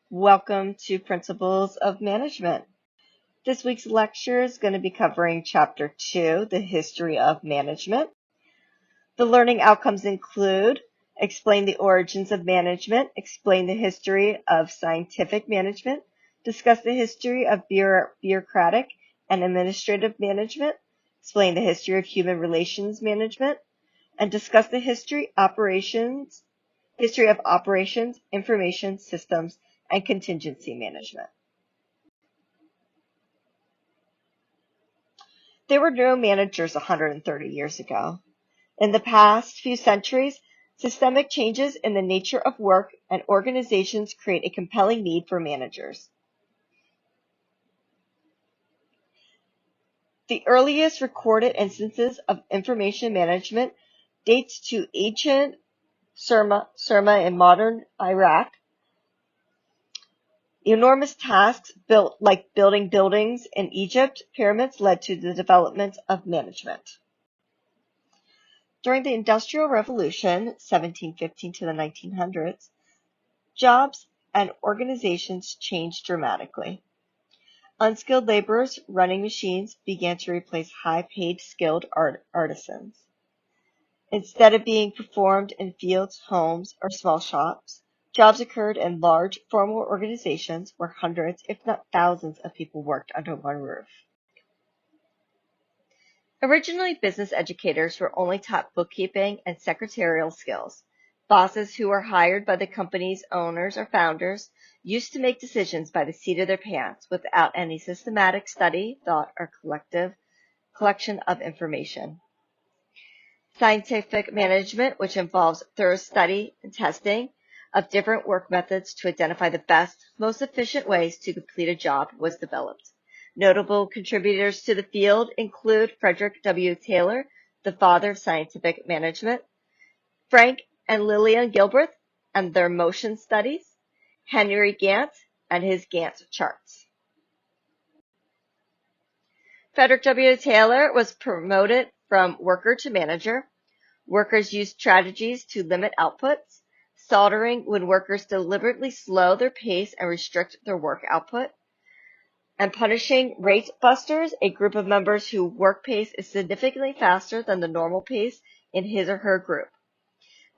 Welcome to Principles of Management. This week's lecture is going to be covering Chapter 2, the history of management. The learning outcomes include explain the origins of management, explain the history of scientific management, discuss the history of bureaucratic and administrative management, explain the history of human relations management, and discuss the history of operations, information systems, and contingency management. There were no managers 130 years ago. In the past few centuries, systemic changes in the nature of work and organizations create a compelling need for managers. The earliest recorded instances of information management dates to ancient Surma in modern Iraq. Enormous tasks built like building buildings in Egypt, pyramids led to the development of management. During the Industrial Revolution, 1715 to the 1900s, jobs and organizations changed dramatically. Unskilled laborers running machines began to replace high-paid skilled artisans. Instead of being performed in fields, homes, or small shops, jobs occurred in large, formal organizations where hundreds, if not thousands, of people worked under one roof. Originally, business educators were only taught bookkeeping and secretarial skills. Bosses who were hired by the company's owners or founders used to make decisions by the seat of their pants without any systematic study, thought, or collection of information. Scientific management, which involves thorough study and testing of different work methods to identify the best, most efficient ways to complete a job, was developed. Notable contributors to the field include Frederick W. Taylor, the father of scientific management, Frank and Lillian Gilbreth and their motion studies, Henry Gantt and his Gantt charts. Frederick W. Taylor was promoted from worker to manager. Workers used strategies to limit outputs, soldering when workers deliberately slow their pace and restrict their work output, and punishing rate busters, a group of members whose work pace is significantly faster than the normal pace in his or her group.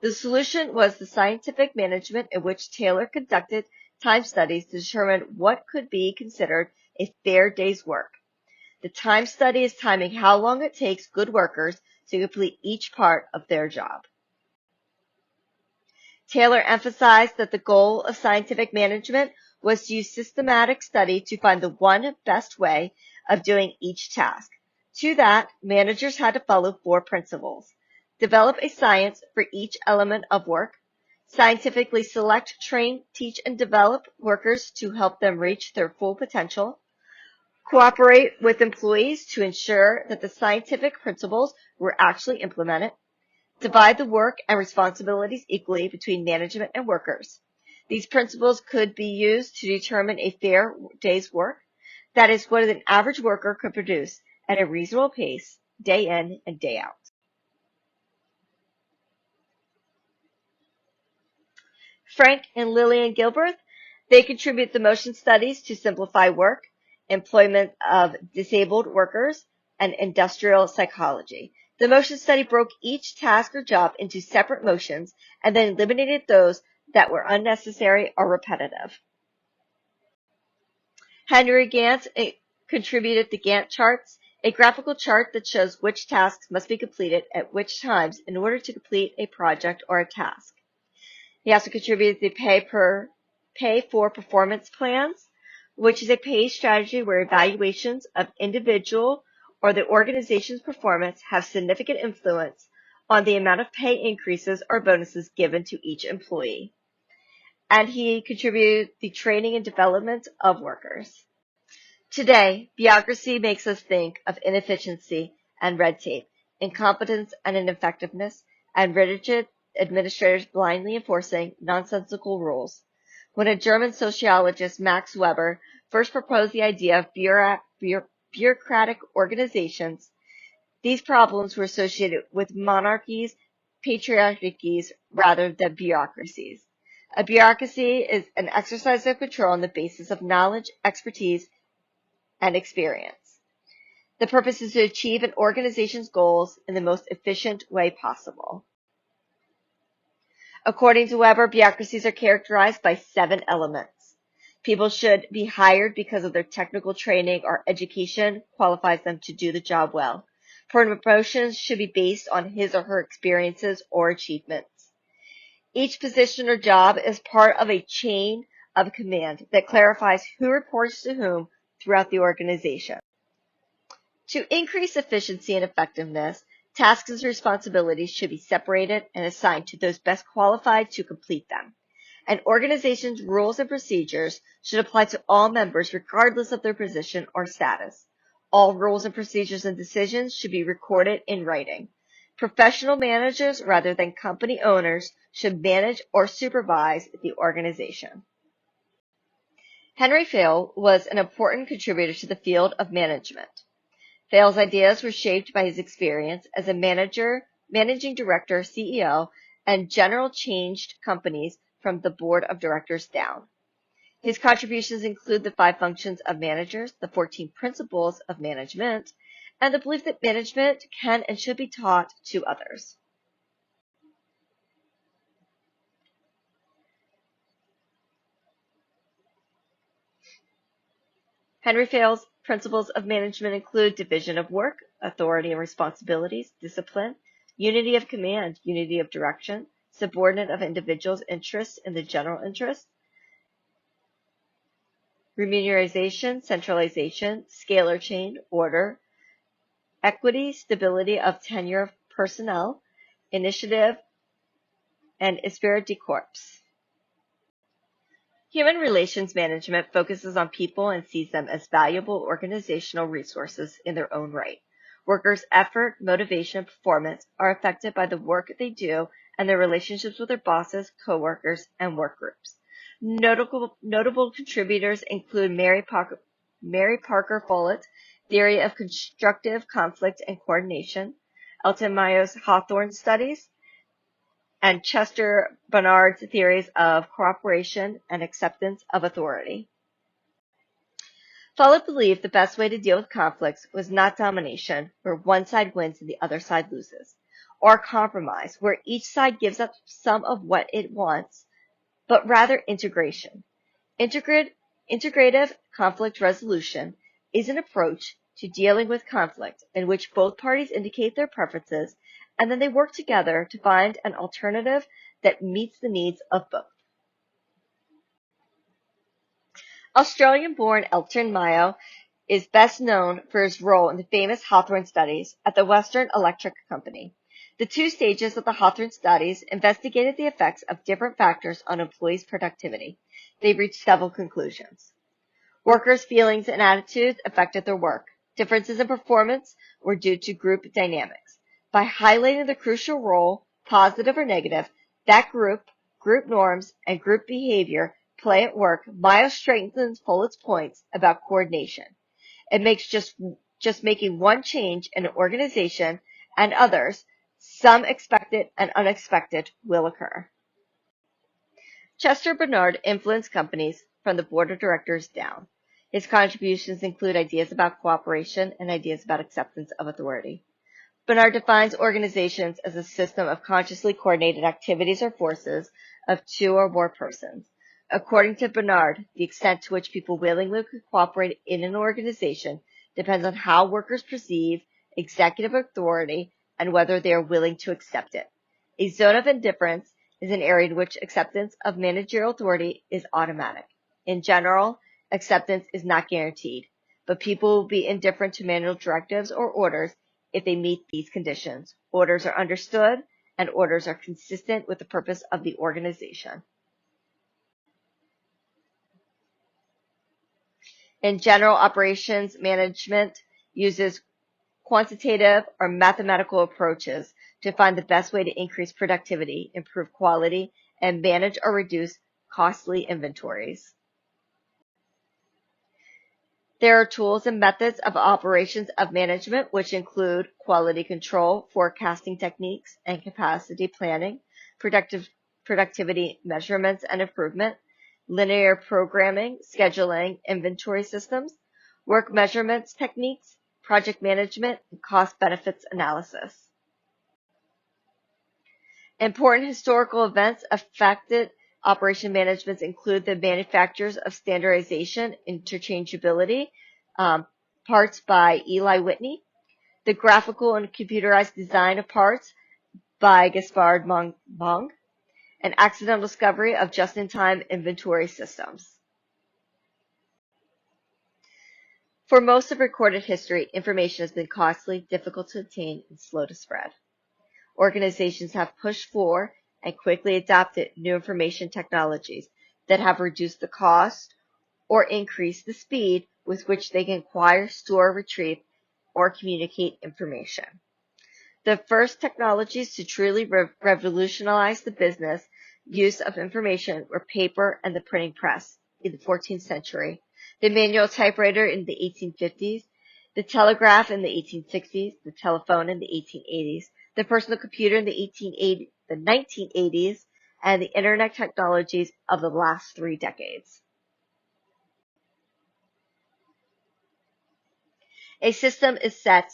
The solution was the scientific management in which Taylor conducted time studies to determine what could be considered a fair day's work. The time study is timing how long it takes good workers to complete each part of their job. Taylor emphasized that the goal of scientific management was to use systematic study to find the one best way of doing each task. To that, managers had to follow 4 principles. Develop a science for each element of work. Scientifically select, train, teach, and develop workers to help them reach their full potential. Cooperate with employees to ensure that the scientific principles were actually implemented. Divide the work and responsibilities equally between management and workers. These principles could be used to determine a fair day's work, that is, what an average worker could produce at a reasonable pace, day in and day out. Frank and Lillian Gilbreth, they contribute the motion studies to simplify work, employment of disabled workers, and industrial psychology. The motion study broke each task or job into separate motions and then eliminated those that were unnecessary or repetitive. Henry Gantt contributed the Gantt charts, a graphical chart that shows which tasks must be completed at which times in order to complete a project or a task. He also contributed the pay for performance plans, which is a pay strategy where evaluations of individual or the organization's performance have significant influence on the amount of pay increases or bonuses given to each employee. And he contributed the training and development of workers. Today, bureaucracy makes us think of inefficiency and red tape, incompetence and ineffectiveness, and rigid administrators blindly enforcing nonsensical rules. When a German sociologist, Max Weber, first proposed the idea of bureaucratic organizations, these problems were associated with monarchies, patriarchies, rather than bureaucracies. A bureaucracy is an exercise of control on the basis of knowledge, expertise, and experience. The purpose is to achieve an organization's goals in the most efficient way possible. According to Weber, bureaucracies are characterized by 7 elements. People should be hired because of their technical training or education qualifies them to do the job well. Promotions should be based on his or her experiences or achievements. Each position or job is part of a chain of command that clarifies who reports to whom throughout the organization. To increase efficiency and effectiveness, tasks and responsibilities should be separated and assigned to those best qualified to complete them. An organization's rules and procedures should apply to all members regardless of their position or status. All rules and procedures and decisions should be recorded in writing. Professional managers rather than company owners should manage or supervise the organization. Henry Fayol was an important contributor to the field of management. Fayol's ideas were shaped by his experience as a managing director, CEO, and general changed companies from the board of directors down. His contributions include the 5 functions of managers, the 14 principles of management, and the belief that management can and should be taught to others. Henry Fayol's principles of management include division of work, authority and responsibilities, discipline, unity of command, unity of direction, subordinate of individuals' interests in the general interest, remuneration, centralization, scalar chain, order, equity, stability of tenure of personnel, initiative, and esprit de corps. Human relations management focuses on people and sees them as valuable organizational resources in their own right. Workers' effort, motivation, and performance are affected by the work they do and their relationships with their bosses, coworkers, and work groups. Notable contributors include Mary Parker Follett's theory of constructive conflict and coordination, Elton Mayo's Hawthorne studies, and Chester Barnard's theories of cooperation and acceptance of authority. Follett believed the best way to deal with conflicts was not domination, where one side wins and the other side loses, or compromise, where each side gives up some of what it wants, but rather integration. Integrative conflict resolution is an approach to dealing with conflict in which both parties indicate their preferences and then they work together to find an alternative that meets the needs of both. Australian-born Elton Mayo is best known for his role in the famous Hawthorne studies at the Western Electric Company. The 2 stages of the Hawthorne studies investigated the effects of different factors on employees' productivity. They reached several conclusions. Workers' feelings and attitudes affected their work. Differences in performance were due to group dynamics. By highlighting the crucial role, positive or negative, that group norms, and group behavior play at work, Mayo strengthens Follett's points about coordination. It makes just making one change in an organization and others, some expected and unexpected, will occur. Chester Barnard influenced companies from the board of directors down. His contributions include ideas about cooperation and ideas about acceptance of authority. Barnard defines organizations as a system of consciously coordinated activities or forces of 2 or more persons. According to Barnard, the extent to which people willingly cooperate in an organization depends on how workers perceive executive authority and whether they are willing to accept it. A zone of indifference is an area in which acceptance of managerial authority is automatic. In general, acceptance is not guaranteed, but people will be indifferent to manual directives or orders if they meet these conditions. Orders are understood, and orders are consistent with the purpose of the organization. In general, operations management uses quantitative or mathematical approaches to find the best way to increase productivity, improve quality, and manage or reduce costly inventories. There are tools and methods of operations of management which include quality control, forecasting techniques, and capacity planning, productivity measurements and improvement, linear programming, scheduling, inventory systems, work measurements techniques, project management, and cost benefits analysis. Important historical events affected operation management include the manufacturers of standardization, interchangeability, parts by Eli Whitney, the graphical and computerized design of parts by Gaspard Monge, and accidental discovery of just-in-time inventory systems. For most of recorded history, information has been costly, difficult to obtain, and slow to spread. Organizations have pushed for and quickly adopted new information technologies that have reduced the cost or increased the speed with which they can acquire, store, retrieve, or communicate information. The first technologies to truly revolutionize the business use of information were paper and the printing press in the 14th century, the manual typewriter in the 1850s, the telegraph in the 1860s, the telephone in the 1880s, the personal computer in the 1980s, and the internet technologies of the last 3 decades. A system is set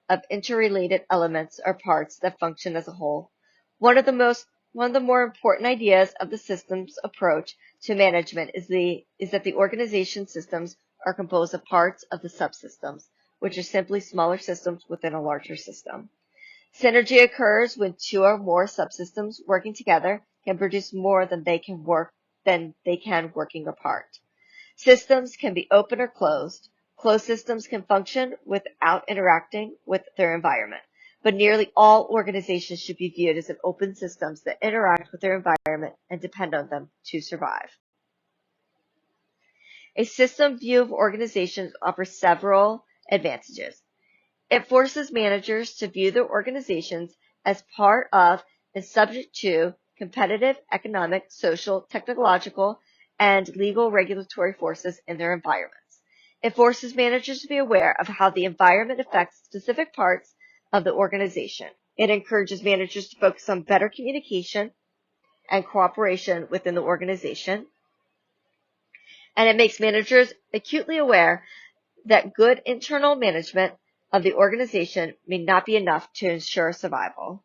of interrelated elements or parts that function as a whole. One of the more important ideas of the systems approach to management is that the organization systems are composed of parts of the subsystems, which are simply smaller systems within a larger system. Synergy occurs when 2 or more subsystems working together can produce more than they can working apart. Systems can be open or closed. Closed systems can function without interacting with their environment, but nearly all organizations should be viewed as open systems that interact with their environment and depend on them to survive. A system view of organizations offers several advantages. It forces managers to view their organizations as part of and subject to competitive, economic, social, technological, and legal regulatory forces in their environments. It forces managers to be aware of how the environment affects specific parts of the organization. It encourages managers to focus on better communication and cooperation within the organization. And it makes managers acutely aware that good internal management of the organization may not be enough to ensure survival.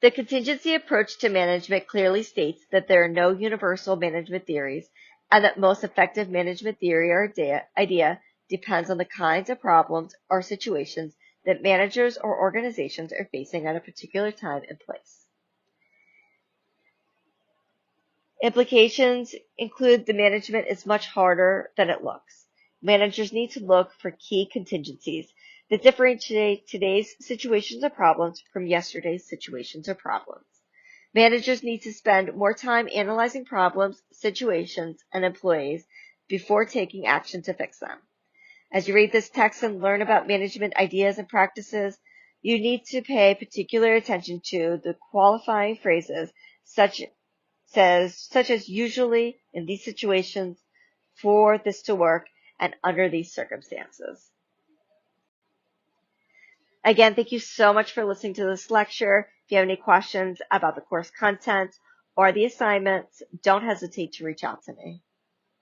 The contingency approach to management clearly states that there are no universal management theories and that most effective management theory or idea depends on the kinds of problems or situations that managers or organizations are facing at a particular time and place. Implications include the management is much harder than it looks. Managers need to look for key contingencies that differentiate today's situations or problems from yesterday's situations or problems. Managers need to spend more time analyzing problems, situations, and employees before taking action to fix them. As you read this text and learn about management ideas and practices, you need to pay particular attention to the qualifying phrases such as usually in these situations, for this to work, and under these circumstances. Again, thank you so much for listening to this lecture. If you have any questions about the course content or the assignments, don't hesitate to reach out to me.